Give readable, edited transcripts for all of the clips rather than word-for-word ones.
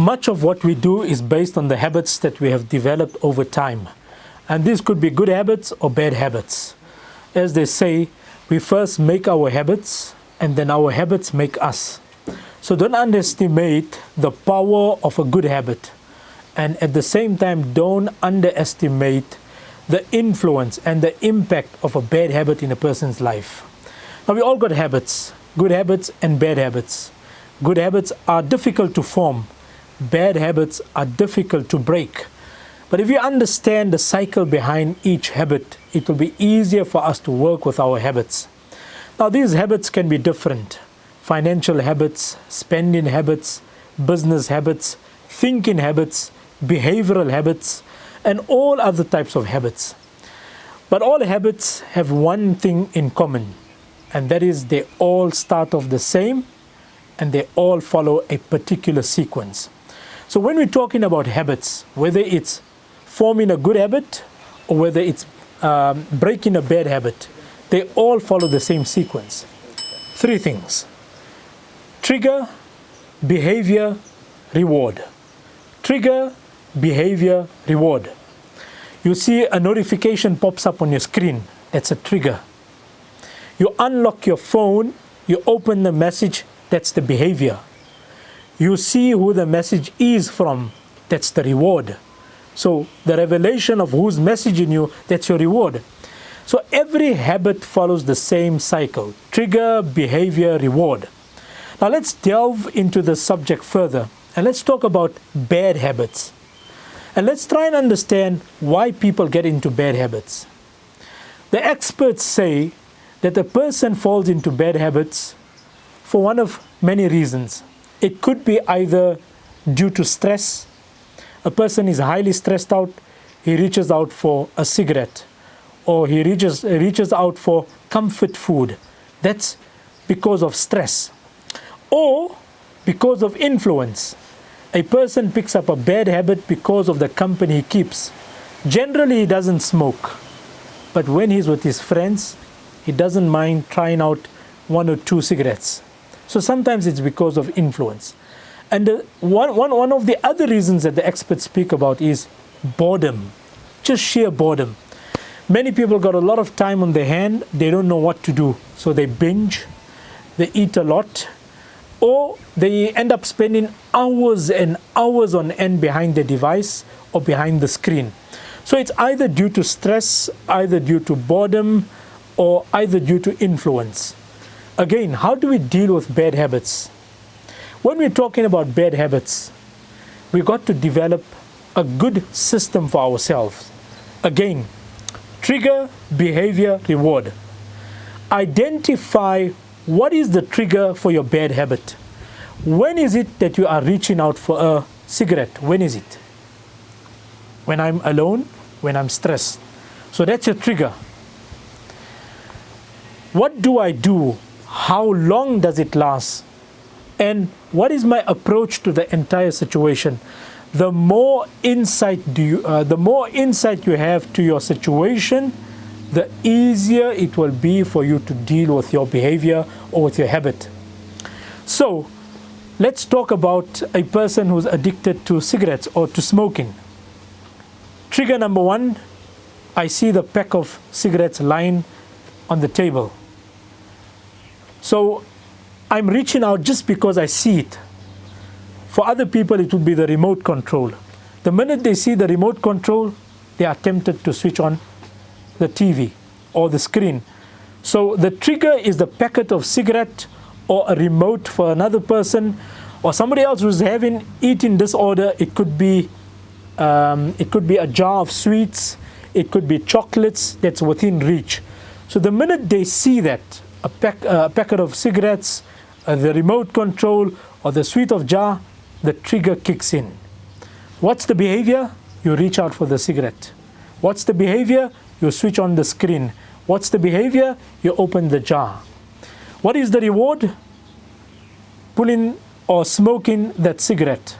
Much of what we do is based on the habits that we have developed over time. And these could be good habits or bad habits. As they say, we first make our habits and then our habits make us. So don't underestimate the power of a good habit. And at the same time, don't underestimate the influence and the impact of a bad habit in a person's life. Now, we all got habits, good habits and bad habits. Good habits are difficult to form. Bad habits are difficult to break. But if you understand the cycle behind each habit, it will be easier for us to work with our habits. Now, these habits can be different. Financial habits, spending habits, business habits, thinking habits, behavioral habits, and all other types of habits. But all habits have one thing in common, and that is they all start off the same and they all follow a particular sequence. So when we're talking about habits, whether it's forming a good habit or whether it's breaking a bad habit, they all follow the same sequence. Three things: trigger, behavior, reward. Trigger, behavior, reward. You see a notification pops up on your screen. That's a trigger. You unlock your phone, you open the message, that's the behavior. You see who the message is from, that's the reward. So the revelation of who's messaging you, that's your reward. So every habit follows the same cycle: trigger, behavior, reward. Now let's delve into the subject further and let's talk about bad habits. And let's try and understand why people get into bad habits. The experts say that a person falls into bad habits for one of many reasons. It could be either due to stress. A person is highly stressed out, he reaches out for a cigarette, or he reaches out for comfort food. That's because of stress. Or because of influence. A person picks up a bad habit because of the company he keeps. Generally, he doesn't smoke. But when he's with his friends, he doesn't mind trying out 1 or 2 cigarettes. So sometimes it's because of influence. And one of the other reasons that the experts speak about is boredom. Just sheer boredom. Many people got a lot of time on their hand. They don't know what to do. So they binge, they eat a lot, or they end up spending hours and hours on end behind the device or behind the screen. So it's either due to stress, either due to boredom, or either due to influence. Again, how do we deal with bad habits? When we're talking about bad habits, we've got to develop a good system for ourselves. Again, trigger, behavior, reward. Identify what is the trigger for your bad habit. When is it that you are reaching out for a cigarette? When is it? When I'm alone, when I'm stressed. So that's your trigger. What do I do? How long does it last? And what is my approach to the entire situation? The more insight you have to your situation, the easier it will be for you to deal with your behavior or with your habit. So let's talk about a person who's addicted to cigarettes or to smoking. Trigger number 1, I see the pack of cigarettes lying on the table. So I'm reaching out just because I see it. For other people, it would be the remote control. The minute they see the remote control, they are tempted to switch on the TV or the screen. So the trigger is the packet of cigarette or a remote for another person or somebody else who's having eating disorder. It could be a jar of sweets. It could be chocolates that's within reach. So the minute they see that, a packet of cigarettes, the remote control, or the sweet of jar, the trigger kicks in. What's the behavior? You reach out for the cigarette. What's the behavior? You switch on the screen. What's the behavior? You open the jar. What is the reward? Pulling or smoking that cigarette,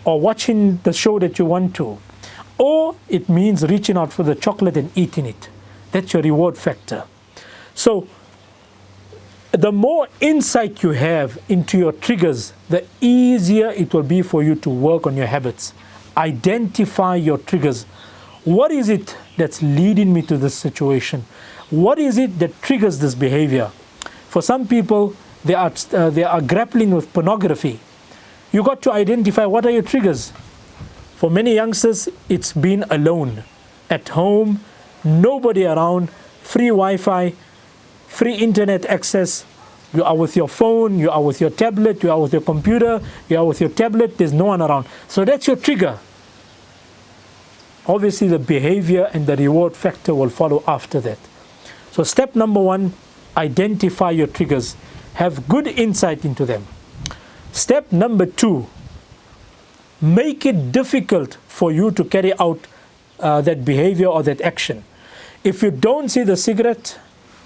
or watching the show that you want to. Or it means reaching out for the chocolate and eating it. That's your reward factor. So the more insight you have into your triggers, the easier it will be for you to work on your habits. Identify your triggers. What is it that's leading me to this situation? What is it that triggers this behavior? For some people, they are grappling with pornography. You got to identify what are your triggers. For many youngsters, it's being alone, at home, nobody around, free Wi-Fi, free internet access. You are with your phone, you are with your tablet, you are with your computer, you are with your tablet, there's no one around. So that's your trigger. Obviously, the behavior and the reward factor will follow after that. So step number 1, identify your triggers. Have good insight into them. Step number 2, make it difficult for you to carry out that behavior or that action. If you don't see the cigarette,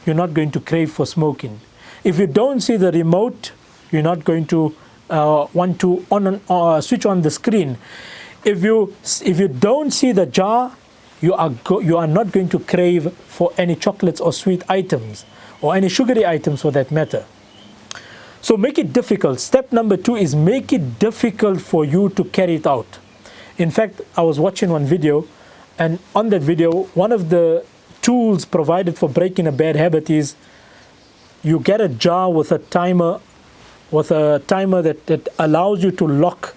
you're not going to crave for smoking. If you don't see the remote, you're not going to want to switch on the screen. If you don't see the jar, you are not going to crave for any chocolates or sweet items or any sugary items for that matter. So make it difficult. Step number 2 is make it difficult for you to carry it out. In fact, I was watching one video, and on that video, one of the tools provided for breaking a bad habit is you get a jar with a timer that allows you to lock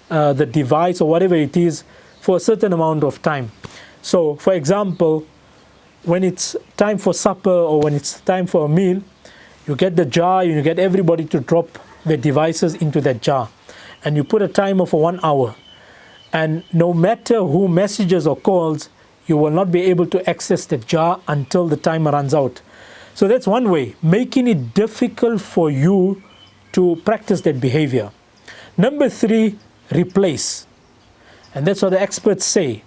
the device or whatever it is for a certain amount of time. So, for example, when it's time for supper or when it's time for a meal, you get the jar, you get everybody to drop their devices into that jar, and you put a timer for 1 hour. And no matter who messages or calls, you will not be able to access the jar until the timer runs out. So that's one way, making it difficult for you to practice that behavior. Number 3, replace. And that's what the experts say.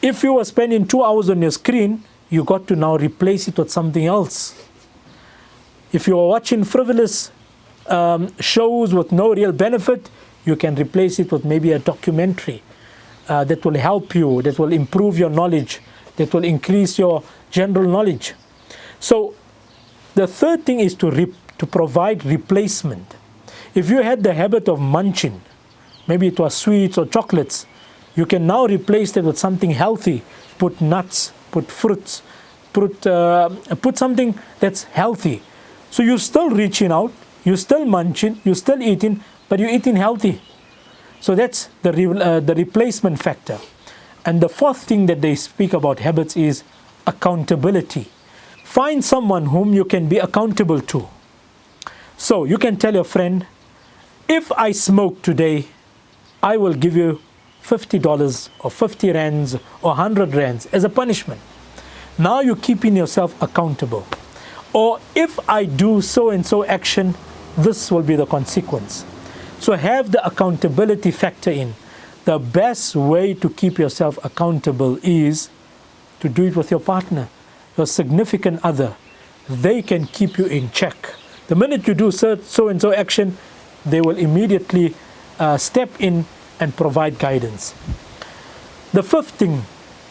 If you were spending 2 hours on your screen, you got to now replace it with something else. If you are watching frivolous shows with no real benefit, you can replace it with maybe a documentary that will help you, that will improve your knowledge, that will increase your general knowledge. So the third thing is to provide replacement. If you had the habit of munching, maybe it was sweets or chocolates, you can now replace that with something healthy. Put nuts, put fruits, put something that's healthy. So you're still reaching out, you're still munching, you're still eating, but you're eating healthy. So that's the replacement factor. And the fourth thing that they speak about habits is accountability. Find someone whom you can be accountable to. So you can tell your friend, if I smoke today, I will give you $50 or 50 rands or 100 rands as a punishment. Now you're keeping yourself accountable. Or if I do so and so action, this will be the consequence. So have the accountability factor in. The best way to keep yourself accountable is to do it with your partner, your significant other. They can keep you in check. The minute you do so and so action, they will immediately step in and provide guidance. The fifth thing,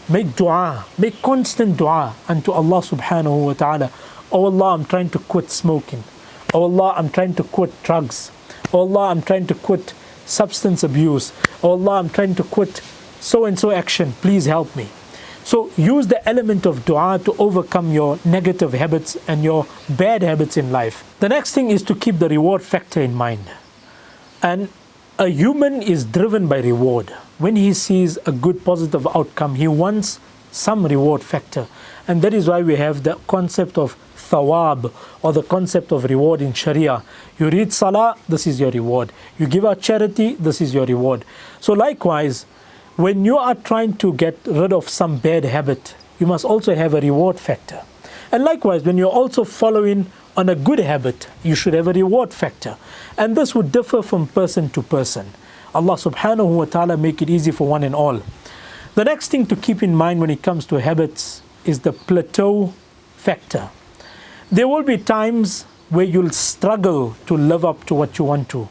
make dua, make constant dua unto Allah subhanahu wa ta'ala. Oh Allah, I'm trying to quit smoking. Oh Allah, I'm trying to quit drugs. Oh Allah, I'm trying to quit substance abuse. Oh Allah, I'm trying to quit so and so action. Please help me. So use the element of dua to overcome your negative habits and your bad habits in life. The next thing is to keep the reward factor in mind. And a human is driven by reward. When he sees a good positive outcome, he wants some reward factor. And that is why we have the concept of thawab, or the concept of reward in Sharia. You read salah, this is your reward. You give out charity, this is your reward. So likewise, when you are trying to get rid of some bad habit, you must also have a reward factor. And likewise, when you're also following on a good habit, you should have a reward factor. And this would differ from person to person. Allah subhanahu wa ta'ala make it easy for one and all. The next thing to keep in mind when it comes to habits is the plateau factor. There will be times where you'll struggle to live up to what you want to.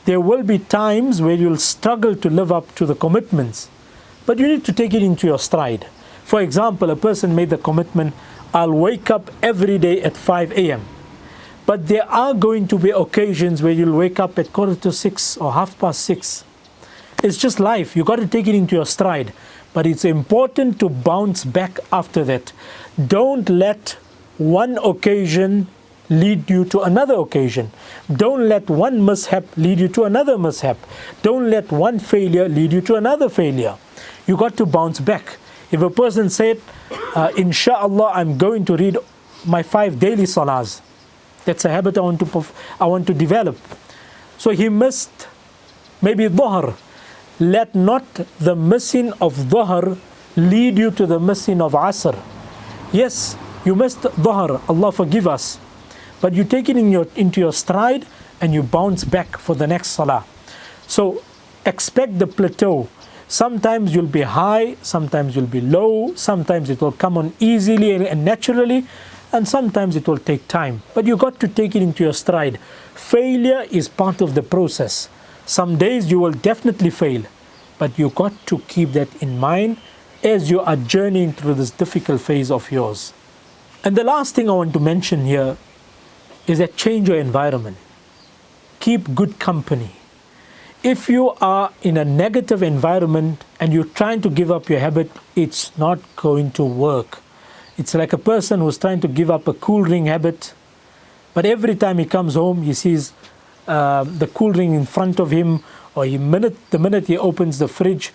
There will be times where you'll struggle to live up to the commitments. But you need to take it into your stride. For example, a person made the commitment, I'll wake up every day at 5 a.m. But there are going to be occasions where you'll wake up at 5:45 or 6:30. It's just life. You got to take it into your stride. But it's important to bounce back after that. Don't let one occasion lead you to another occasion. Don't let one mishap lead you to another mishap. Don't let one failure lead you to another failure. You got to bounce back. If a person said, Inshallah, I'm going to read my 5 daily salahs. That's a habit I want to develop. So he missed maybe dhuhr. Let not the missing of dhuhr lead you to the missing of asr. Yes, you missed dhuhr. Allah forgive us. But you take it into your stride and you bounce back for the next salah. So expect the plateau. Sometimes you'll be high, sometimes you'll be low, sometimes it will come on easily and naturally, and sometimes it will take time. But you got to take it into your stride. Failure is part of the process. Some days you will definitely fail, but you got to keep that in mind as you are journeying through this difficult phase of yours. And the last thing I want to mention here is that change your environment. Keep good company. If you are in a negative environment and you're trying to give up your habit, it's not going to work. It's like a person who's trying to give up a cool drink habit, but every time he comes home, he sees the cool drink in front of him, or the minute he opens the fridge,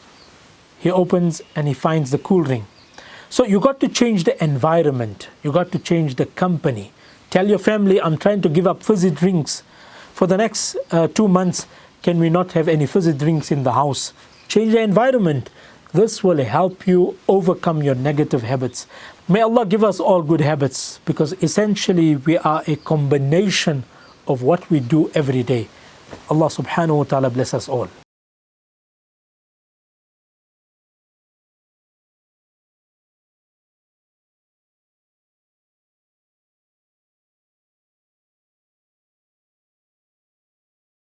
he opens and he finds the cool drink. So you got to change the environment. You got to change the company. Tell your family, I'm trying to give up fizzy drinks. For the next 2 months, can we not have any fizzy drinks in the house? Change the environment. This will help you overcome your negative habits. May Allah give us all good habits, because essentially we are a combination of what we do every day. Allah subhanahu wa ta'ala bless us all.